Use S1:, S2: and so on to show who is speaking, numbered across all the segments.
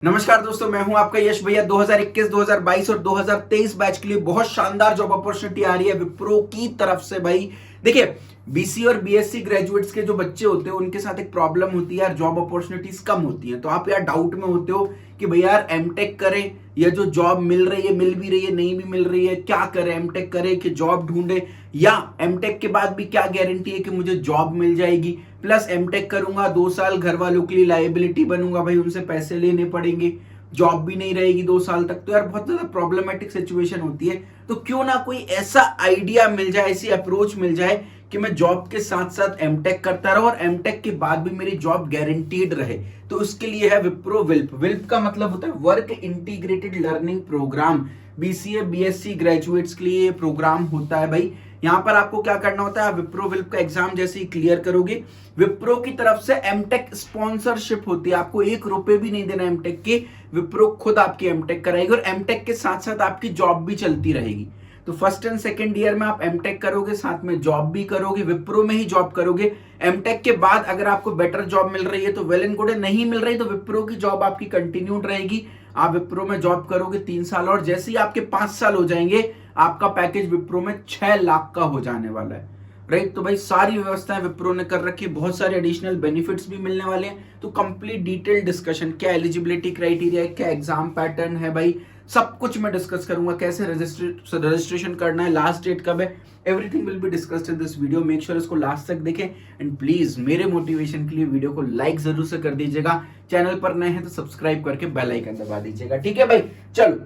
S1: नमस्कार दोस्तों, मैं हूं आपका यश भैया। 2021, 2022 और 2023 बैच के लिए बहुत शानदार जॉब अपॉर्चुनिटी आ रही है विप्रो की तरफ से। भाई देखिए, बीसी और बीएससी ग्रेजुएट्स के जो बच्चे होते हैं उनके साथ एक प्रॉब्लम होती है यार, जॉब अपॉर्चुनिटीज कम होती हैं। तो आप यार डाउट में होते हो कि भैया यार एमटेक करें या जो जॉब मिल रही है, मिल भी रही है, नहीं भी मिल रही है, क्या करें? एमटेक करें कि जॉब ढूंढे, या एमटेक के बाद भी क्या गारंटी है कि मुझे जॉब मिल जाएगी? प्लस एमटेक करूंगा 2 साल, घर वालों के लिए लायबिलिटी बनूंगा, भाई उनसे पैसे लेने पड़ेंगे, जॉब भी नहीं रहेगी 2 साल तक। तो यार बहुत ज्यादा प्रॉब्लमेटिक सिचुएशन होती है। तो क्यों ना कोई ऐसा आइडिया मिल जाए, ऐसी अप्रोच मिल जाए कि मैं जॉब के साथ साथ एमटेक करता रहूं और एमटेक के बाद भी मेरी जॉब गारंटीड रहे। तो उसके लिए है विप्रो विल्प। विल्प का मतलब होता है work integrated learning program. BCA BSc graduates के लिए ये प्रोग्राम होता है। भाई यहां पर आपको क्या करना होता है, विप्रो विल्प का एग्जाम जैसे ही क्लियर करोगे, विप्रो की तरफ से एमटेक स्पॉन्सरशिप होती है। आपको 1 रुपए भी नहीं देना एमटेक के, विप्रो खुद आपकी एमटेक कराएगी और एमटेक के साथ साथ आपकी जॉब भी चलती रहेगी। तो फर्स्ट एंड सेकंड ईयर में आप एमटेक करोगे, साथ में जॉब भी करोगे, विप्रो में ही जॉब करोगे। एमटेक के बाद अगर आपको बेटर जॉब मिल रही है तो वेल एंड गुड है, नहीं मिल रही तो विप्रो की जॉब आपकी कंटिन्यूड रहेगी। आप विप्रो में जॉब करोगे 3 साल और जैसे ही आपके 5 साल हो जाएंगे, आपका पैकेज विप्रो में 6 लाख का हो जाने वाला है। राइट, तो भाई सारी व्यवस्थाएं विप्रो ने कर रखी है, बहुत सारे एडिशनल बेनिफिट्स भी मिलने वाले हैं। तो कंप्लीट डिटेल डिस्कशन, क्या एलिजिबिलिटी क्राइटेरिया है, क्या एग्जाम पैटर्न है, भाई सब कुछ मैं डिस्कस करूंगा। कैसे रजिस्ट्रेशन करना है, लास्ट डेट कब है, everything will be discussed in this video. Make sure इसको लास्ट तक देखें एंड प्लीज मेरे मोटिवेशन के लिए वीडियो को लाइक जरूर से कर दीजिएगा। चैनल पर नए हैं तो सब्सक्राइब करके बेल आइकन दबा दीजिएगा, ठीक है भाई। चलो,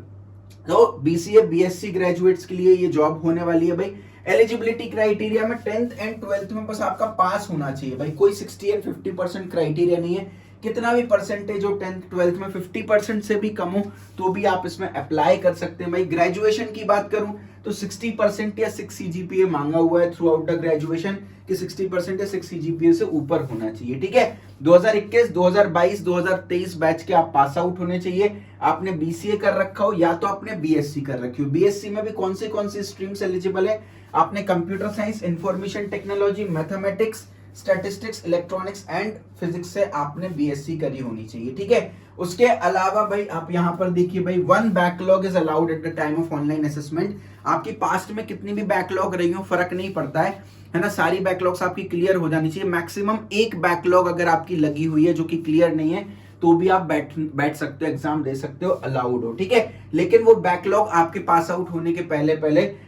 S1: तो बीसीए बीएससी ग्रेजुएट्स के लिए ये जॉब होने वाली है। भाई एलिजिबिलिटी क्राइटेरिया में 10th एंड 12th में बस आपका पास होना चाहिए। भाई कोई 60 एंड 50% क्राइटेरिया नहीं है। कितना भी परसेंटेज हो 10th 12th में, 50% से भी कम हो तो भी आप इसमें अप्लाई कर सकते हैं। भाई ग्रेजुएशन की बात करूं तो 60% या 6 सीजीपीए मांगा हुआ है थ्रू आउट द ग्रेजुएशन कि 60% या 6 सीजीपीए से ऊपर होना चाहिए, ठीक है। 2021, 2022, 2023 बैच के आप पास आउट होने चाहिए। आपने बीसीए कर रखा हो या तो आपने बीएससी कर रखी हो। बीएससी में भी कौन सी स्ट्रीम्स एलिजिबल है? आपने computer science, information technology, mathematics, statistics, electronics and physics से आपने बीएससी करी होनी चाहिए, ठीक है। उसके अलावा भाई आप यहां पर देखिए, भाई 1 backlog is allowed at the time of online assessment. आपकी पास्ट में कितनी भी बैकलॉग रही हो फर्क नहीं पड़ता है ना, सारी बैकलॉग्स आपकी क्लियर हो जानी चाहिए। मैक्सिमम 1 बैकलॉग अगर आपकी लगी हुई है जो कि क्लियर नहीं है तो भी आप बैठ सकते हो, एग्जाम दे सकते हो, अलाउड हो, ठीक है। लेकिन वो बैकलॉग आपके पास आउट होने के पहले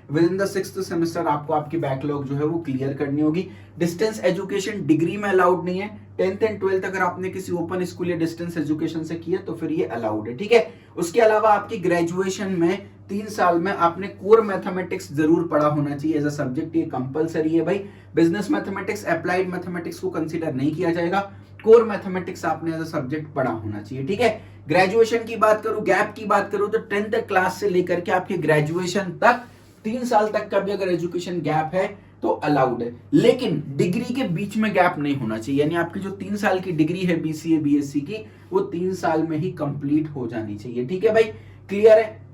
S1: with in the 6th semester आपको आपकी बैकलॉग जो है वो क्लियर करनी होगी। डिस्टेंस एजुकेशन डिग्री में अलाउड नहीं है। 10th एंड 12th अगर आपने किसी ओपन स्कूल या डिस्टेंस एजुकेशन से किया तो फिर ये अलाउड है, ठीक है। उसके अलावा आपकी ग्रेजुएशन में 3 साल में आपने कोर मैथमेटिक्स जरूर पढ़ा होना चाहिए एज अ सब्जेक्ट, ये कंपलसरी है भाई। बिजनेस मैथमेटिक्स, अप्लाइड मैथमेटिक्स को कंसीडर नहीं किया जाएगा। कोर मैथमेटिक्स आपने एज अ सब्जेक्ट पढ़ा होना चाहिए, ठीक है। ग्रेजुएशन की बात करूं, गैप की बात करूं तो 10th क्लास से लेकर के आपके ग्रेजुएशन तक 3 साल तक का भी अगर एजुकेशन गैप है तो अलाउड है। लेकिन डिग्री के बीच में गैप नहीं होना चाहिए, यानी आपकी जो 3 साल की डिग्री है बीसीए बीएससी की वो 3 साल में ही कंप्लीट हो जानी चाहिए, ठीक है भाई। क्लियर है?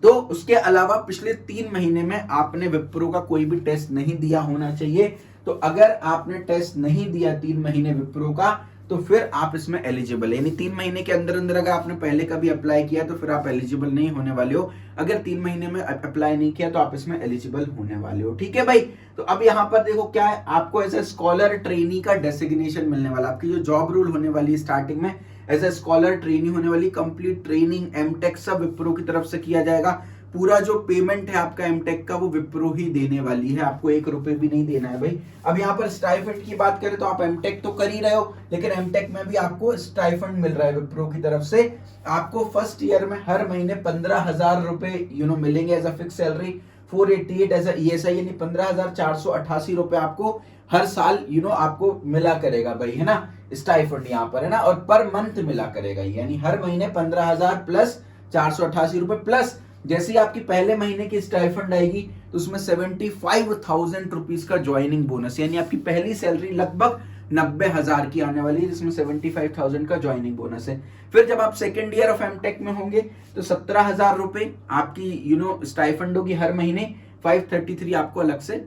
S1: तो उसके अलावा पिछले 3 महीने में आपने विप्रो का कोई भी टेस्ट नहीं दिया होना चाहिए। तो अगर आपने टेस्ट नहीं दिया 3 महीने विप्रो का तो फिर आप इसमें एलिजिबल है। यानी 3 महीने के अंदर अंदर अगर आपने पहले कभी अप्लाई किया तो फिर आप एलिजिबल नहीं होने वाले हो। अगर 3 महीने में अप्लाई नहीं किया तो आप इसमें एलिजिबल होने वाले हो, ठीक है भाई। तो अब यहाँ पर देखो क्या है, आपको एज ए स्कॉलर ट्रेनी का डेसिग्नेशन मिलने वाला। आपकी जो जॉब रूल होने वाली है स्टार्टिंग में एज ए स्कॉलर ट्रेनी होने वाली, कंप्लीट ट्रेनिंग एमटेक सब विप्रो की तरफ से किया जाएगा। पूरा जो पेमेंट है आपका एमटेक का वो विप्रो ही देने वाली है, आपको 1 रुपए भी नहीं देना है भाई। अब यहाँ पर स्टाइफंड की बात करें तो आप एमटेक तो कर ही रहे हो, लेकिन एमटेक में भी आपको स्टाइफंड मिल रहा है विप्रो की तरफ से। आपको फर्स्ट ईयर में हर महीने 15,000 रुपए मिलेंगे as a fix salary, 488 as a ESI, यानी 15,488 रुपए आपको हर साल आपको मिला करेगा भाई, है ना। स्टाइफंड यहाँ पर है ना, और पर मंथ मिला करेगा, यानी हर महीने 15,000 प्लस 488 रुपए प्लस जैसे ही आपकी पहले महीने की स्टाइफंड आएगी तो उसमें 75,000 रुपीज का ज्वाइनिंग बोनस, यानी आपकी पहली सैलरी लगभग 90,000 की आने वाली है, जिसमें 75,000 का ज्वाइनिंग बोनस है। फिर जब आप सेकेंड ईयर ऑफ एमटेक में होंगे तो 17,000 रुपए आपकी स्टाइफंड होगी हर महीने, 533 आपको अलग से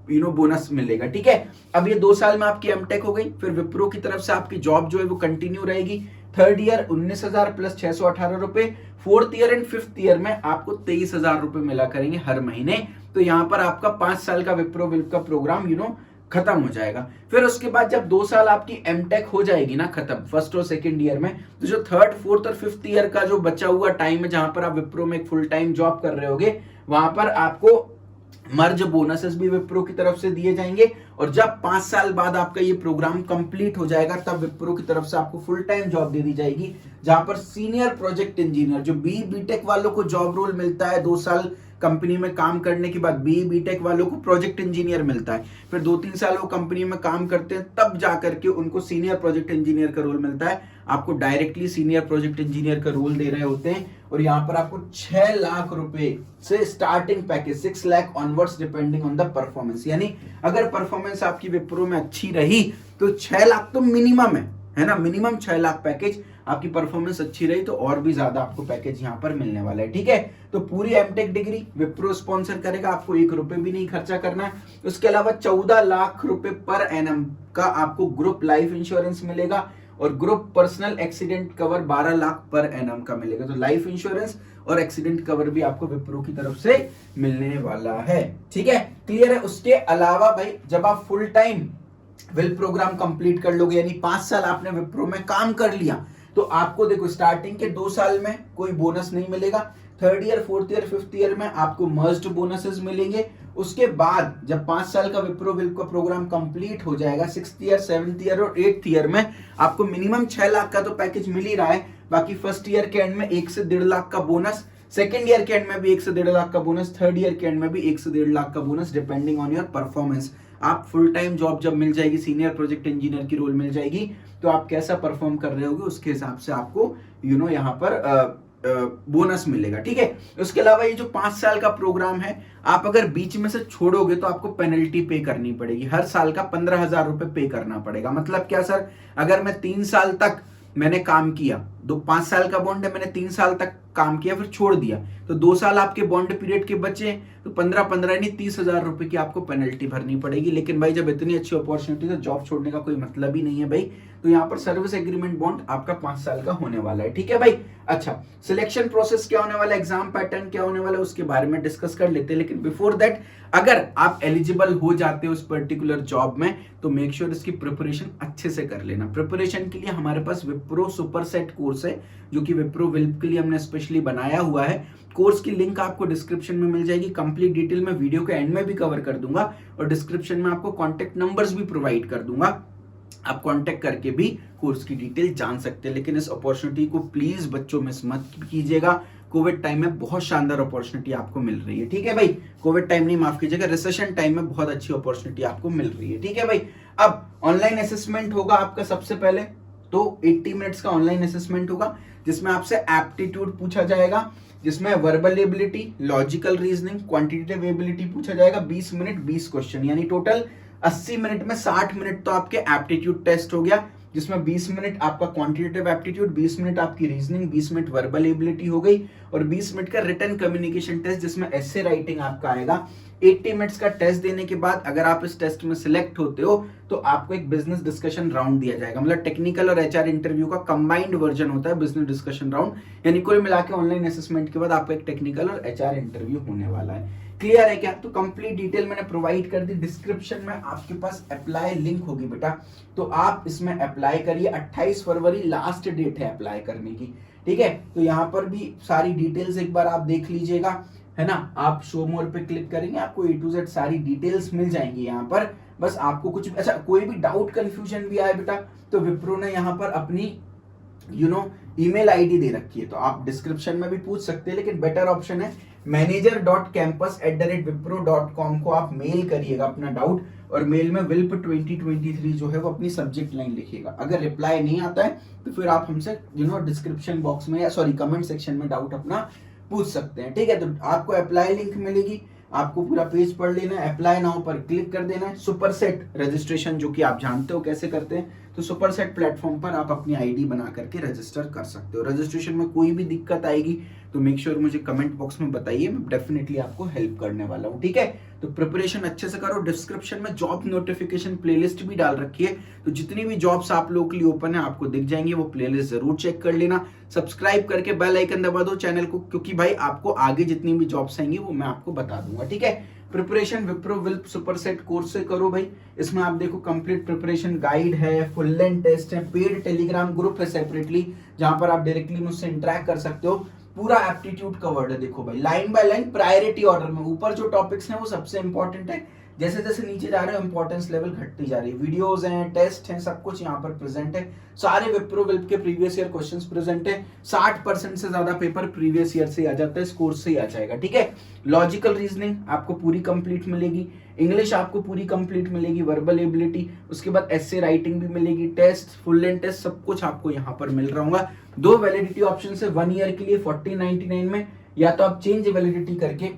S1: बोनस मिलेगा, ठीक है। अब ये 2 साल में आपकी एमटेक हो गई, फिर विप्रो की तरफ से आपकी जॉब जो है वो कंटिन्यू रहेगी। थर्ड ईयर 19,000 प्लस 618 रुपए, fourth year and fifth year में आपको 23,000 रुपए मिला करेंगे हर महीने। तो यहाँ पर आपका 5 साल का विप्रो विल्प का प्रोग्राम खत्म हो जाएगा। फिर उसके बाद जब 2 साल आपकी एमटेक हो जाएगी ना खत्म फर्स्ट और सेकंड ईयर में, तो जो थर्ड फोर्थ और फिफ्थ ईयर का जो बचा हुआ टाइम है जहां पर आप विप्रो में एक फुल टाइम जॉब कर रहे होगे, वहां पर आपको मर्ज बोनसेस भी विप्रो की तरफ से दिए जाएंगे। और जब 5 साल बाद आपका ये प्रोग्राम कंप्लीट हो जाएगा तब विप्रो की तरफ से आपको फुल टाइम जॉब दे दी जाएगी, जहां पर सीनियर प्रोजेक्ट इंजीनियर जो बीटेक वालों को जॉब रोल मिलता है 2 साल कंपनी में काम करने के बाद, बीटेक वालों को प्रोजेक्ट इंजीनियर मिलता है, फिर 2-3 साल वो कंपनी में काम करते हैं तब जाकर के उनको सीनियर प्रोजेक्ट इंजीनियर का रोल मिलता है। आपको डायरेक्टली सीनियर प्रोजेक्ट इंजीनियर का रोल दे रहे होते हैं और यहाँ पर आपको 6 लाख रुपए से starting package 6 lakh onwards depending on the performance. यानी अगर परफॉर्मेंस आपकी विप्रो में अच्छी रही तो 6 लाख तो मिनिमम है ना, मिनिमम 6 लाख पैकेज। आपकी परफॉर्मेंस अच्छी रही तो और भी ज्यादा आपको पैकेज यहाँ पर मिलने वाला है। ठीक है, तो पूरी एमटेक डिग्री विप्रो स्पॉन्सर करेगा, आपको 1 रुपए भी नहीं खर्चा करना है। उसके अलावा 14 लाख रुपए पर एनम का आपको ग्रुप लाइफ इंश्योरेंस मिलेगा और group personal accident cover 12 lakh per annum का मिलेगा। तो लाइफ इंश्योरेंस और एक्सीडेंट कवर भी आपको विप्रो की तरफ से मिलने वाला है। ठीक है, क्लियर है। उसके अलावा भाई जब आप फुल टाइम विल प्रोग्राम कंप्लीट कर लोगे, यानी 5 साल आपने विप्रो में काम कर लिया, तो आपको देखो स्टार्टिंग के 2 साल में कोई बोनस नहीं मिलेगा, third year fourth year fifth year में आपको मर्ज्ड बोनसेस मिलेंगे। उसके बाद जब 5 साल का विप्रो विल्प का प्रोग्राम कंप्लीट हो जाएगा, 6th ईयर 7th ईयर और 8th ईयर में आपको मिनिमम 6 लाख का तो पैकेज मिल ही रहा है, बाकी फर्स्ट ईयर के एंड में 1 से 1.5 लाख का बोनस, सेकेंड ईयर के एंड में भी 1 से 1.5 लाख का बोनस, थर्ड ईयर के एंड में भी 1 से 1.5 लाख का bonus depending on your performance. आप फुल टाइम जॉब जब मिल जाएगी, सीनियर प्रोजेक्ट इंजीनियर की रोल मिल जाएगी, तो आप कैसा परफॉर्म कर रहे होगे उसके हिसाब से आपको यहाँ पर बोनस मिलेगा। ठीक है, उसके अलावा ये जो 5 साल का प्रोग्राम है, आप अगर बीच में से छोड़ोगे तो आपको पेनल्टी पे करनी पड़ेगी, हर साल का 15,000 रुपए पे करना पड़ेगा। मतलब क्या सर, अगर मैं 3 साल तक मैंने काम किया, 5 साल का बॉन्ड है, मैंने 3 साल तक काम किया फिर छोड़ दिया, तो 2 साल आपके बॉन्ड पीरियड के बचे, तो 15 यानी 30,000 रुपए की आपको पेनल्टी भरनी पड़ेगी। लेकिन भाई जब इतनी अच्छी अपॉर्चुनिटी, तो जॉब छोड़ने का कोई मतलब ही नहीं है भाई। तो यहाँ पर सर्विस एग्रीमेंट बॉन्ड आपका 5 साल का होने वाला है। ठीक है भाई। अच्छा, सिलेक्शन प्रोसेस क्या होने वाला है, एग्जाम पैटर्न क्या होने वाला है, उसके बारे में डिस्कस कर लेते हैं। लेकिन बिफोर दैट, अगर आप एलिजिबल हो जाते हो उस पर्टिकुलर जॉब में, तो मेक श्योर इसकी प्रिपरेशन अच्छे से कर लेना। प्रिपरेशन के लिए हमारे पास विप्रो सुपर सेट कोर्स है, जो कि विप्रो विल्प के लिए हमने स्पेशली बनाया हुआ है। कोर्स की लिंक आपको डिस्क्रिप्शन में मिल जाएगी, कंप्लीट डिटेल में वीडियो के एंड में भी कवर कर दूंगा और डिस्क्रिप्शन में आपको कॉन्टेक्ट नंबर्स भी प्रोवाइड कर दूंगा, आप कांटेक्ट करके भी कोर्स की डिटेल जान सकते हैं। लेकिन इस अपॉर्चुनिटी को प्लीज बच्चों मिस मत कीजिएगा, कोविड टाइम में बहुत शानदार अपॉर्चुनिटी आपको मिल रही है। ठीक है भाई, कोविड टाइम नहीं, माफ कीजिएगा, रिसेशन टाइम में बहुत अच्छी अपॉर्चुनिटी आपको मिल रही है। ठीक है भाई। अब ऑनलाइन असेसमेंट होगा आपका, सबसे पहले तो 80 मिनट्स का ऑनलाइन असेसमेंट होगा, जिसमें आपसे एप्टीट्यूड पूछा जाएगा, जिसमें verbal ability, logical reasoning, quantitative ability पूछा जाएगा। 20 मिनट 20 क्वेश्चन, यानी टोटल 80 मिनट में 60 मिनट तो आपके एप्टीट्यूड टेस्ट हो गया, जिसमें 20 मिनट आपका क्वांटिटेटिव एप्टीट्यूड, 20 मिनट आपकी रीजनिंग, 20 मिनट वर्बल एबिलिटी हो गई और 20 मिनट का रिटन कम्युनिकेशन टेस्ट, जिसमें एसे राइटिंग आपका आएगा। 80 मिनट्स का टेस्ट देने के बाद अगर आप इस टेस्ट में सिलेक्ट होते हो तो आपको एक बिजनेस डिस्कशन राउंड दिया जाएगा। मतलब टेक्निकल और एचआर इंटरव्यू का कंबाइंड वर्जन होता है बिजनेस डिस्कशन राउंड, यानी कुल मिला के ऑनलाइन असेसमेंट के बाद आपका एक टेक्निकल और एचआर इंटरव्यू होने वाला है। क्लियर है क्या? तो कंप्लीट डिटेल मैंने प्रोवाइड कर दी। डिस्क्रिप्शन में आपके पास अप्लाई लिंक होगी बेटा, तो आप इसमें अप्लाई करिए। 28 फरवरी लास्ट डेट है अप्लाई करने की। ठीक है, तो यहाँ पर भी सारी डिटेल्स एक बार आप देख लीजिएगा, है ना। आप शो मोर पे क्लिक करेंगे, आपको A to Z सारी डिटेल्स मिल जाएंगी यहाँ पर। बस आपको कुछ अच्छा कोई भी डाउट कंफ्यूजन भी आए बेटा, तो विप्रो ने यहाँ पर अपनी ईमेल आईडी दे रखी है, तो आप डिस्क्रिप्शन में भी पूछ सकते हैं। लेकिन बेटर ऑप्शन है manager.campus@wipro.com को आप मेल करिएगा अपना डाउट, और मेल में विल्प 2023 जो है वो अपनी सब्जेक्ट लाइन लिखिएगा। अगर रिप्लाई नहीं आता है तो फिर आप हमसे डिस्क्रिप्शन बॉक्स में या कमेंट सेक्शन में डाउट अपना पूछ सकते हैं। ठीक है, तो आपको अप्लाई लिंक मिलेगी, आपको पूरा पेज पढ़ लेना है, अप्लाई नाउ पर क्लिक कर देना है। सुपर सेट रजिस्ट्रेशन जो कि आप जानते हो कैसे करते हैं, तो सुपर सेट प्लेटफॉर्म पर आप अपनी आईडी बना करके रजिस्टर कर सकते हो। रजिस्ट्रेशन में कोई भी दिक्कत आएगी तो मेक श्योर मुझे कमेंट बॉक्स में बताइए, मैं डेफिनेटली आपको हेल्प करने वाला हूँ। ठीक है, तो प्रिपरेशन अच्छे से करो। डिस्क्रिप्शन में जॉब नोटिफिकेशन प्लेलिस्ट भी डाल रखी है, तो जितनी भी जॉब्स आप लोगों के लिए ओपन है आपको दिख जाएंगे, वो प्लेलिस्ट जरूर चेक कर लेना। सब्सक्राइब करके बेल आइकन दबा दो चैनल को, क्योंकि भाई आपको आगे जितनी भी जॉब्स आएंगी वो मैं आपको बता दूंगा, ठीक है। Preparation Wipro WILP superset course से करो भाई। इसमें आप देखो कंप्लीट प्रिपरेशन गाइड है, फुल लेंथ टेस्ट है, पेड टेलीग्राम ग्रुप है सेपरेटली, जहां पर आप डायरेक्टली मुझसे इंटरेक्ट कर सकते हो। पूरा एप्टीट्यूड कवर्ड है, देखो भाई line by line priority order में। ऊपर जो टॉपिक्स हैं वो सबसे इंपॉर्टेंट है, जैसे जैसे नीचे जा रहे हो इंपॉर्टेंस लेवल घटती जा रही है। वीडियोस हैं, टेस्ट हैं, सब कुछ यहाँ पर प्रेजेंट है। सारे विप्रो विल्प के प्रीवियस ईयर क्वेश्चंस प्रेजेंट है। 60% से ज्यादा पेपर प्रीवियस ईयर से आ जाता है, इस कोर्स से ही आ जाएगा, ठीक है। लॉजिकल रीजनिंग आपको पूरी कंप्लीट मिलेगी, इंग्लिश आपको पूरी कंप्लीट मिलेगी, वर्बल एबिलिटी, उसके बाद एस्से राइटिंग भी मिलेगी, टेस्ट, फुल लेंथ टेस्ट, सब कुछ आपको यहाँ पर मिल रहा होगा। 2 वैलिडिटी ऑप्शन है 1 ईयर के लिए 1499 में, या तो आप चेंज वैलिडिटी करके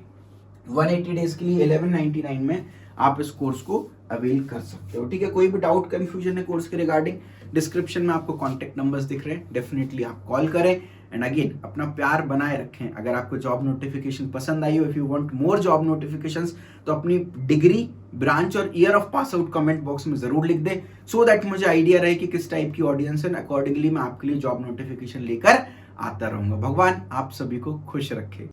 S1: 180 डेज के लिए 1199 में आप इस कोर्स को अवेल कर सकते हो, ठीक है। कोई भी डाउट कंफ्यूजन है कोर्स के रिगार्डिंग, डिस्क्रिप्शन में आपको कॉन्टेक्ट नंबर्स दिख रहे हैं, डेफिनेटली आप कॉल करें। एंड अगेन अपना प्यार बनाए रखें। अगर आपको जॉब नोटिफिकेशन पसंद आई हो, if you want more job notifications, तो अपनी डिग्री, ब्रांच और year of pass out comment box में जरूर लिख दे, सो दैट मुझे आइडिया रहे कि किस टाइप की ऑडियंस है, अकॉर्डिंगली मैं आपके लिए जॉब नोटिफिकेशन लेकर आता रहूंगा। भगवान आप सभी को खुश रखे।